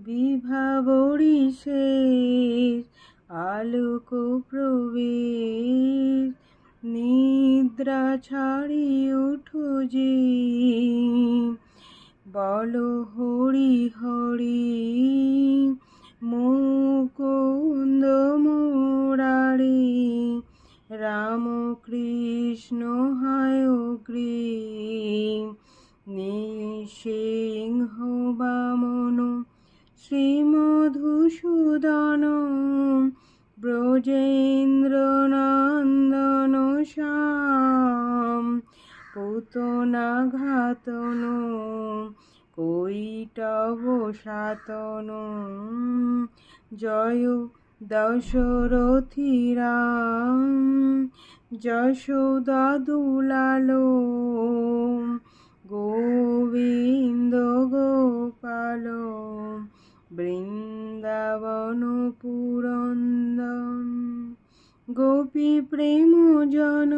বিভাবরী শেষ আলোক প্রবেশ, নিদ্রা ছাড়ি উঠো যে, বলো হরি হরি মুকুন্দ মুরারি, রাম কৃষ্ণ হায় অগ্রিম, নৃসিংহ বামন শ্রীমধুসূদন, ব্রজেন্দ্র নন্দন শ্যাম, পুতনা ঘাতন কৈটব সাতন, জয় দশরথী রাম, যশোদা দুলাল, গোবিন্দ গোপাল, বৃন্দাবন পুরন্দর, গোপী প্রেম জন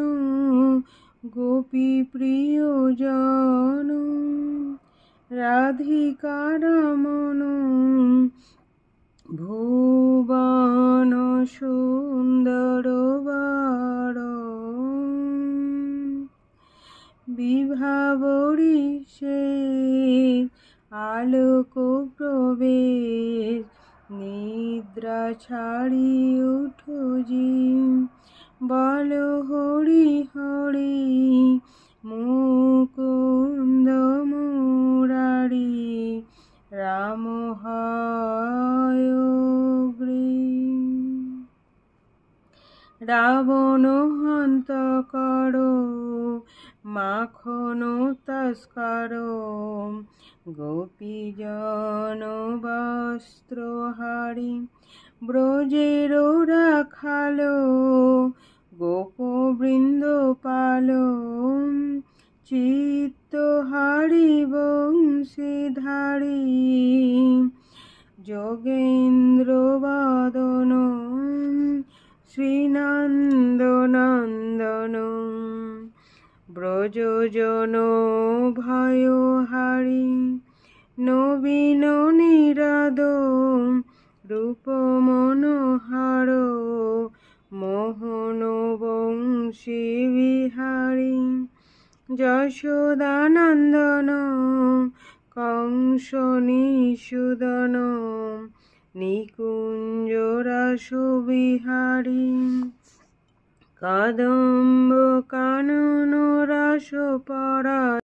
গোপী প্রিয়জন, রাধিকা রমণ ভুবন সুন্দর বর, বিভাবরী শেষ আলোক প্রবেশ, নিদ্রা ছাড়ি উঠো যে, বলো হরি হরি মুকুন্দ মুরারি, রাম হায় অগ্রিম। রাবণ হন্ত কর মাখন তস্কর, গোপীজন বস্ত্রহারি, ব্রজের রাখাল গোপবৃন্দ পাল, চিত্তহারি বংশীধারী, যোগেন্দ্র বদন শ্রীনন্দনন্দন, ব্রজজন ভয়হারি, নবীন নিরাদ রূপ মনোহর, মোহন বংশী বিহারী, যশোদানন্দন কংস নিষূদন, নিকুঞ্জ রাস বিহারী, কদম্ব কানন রাস পরা।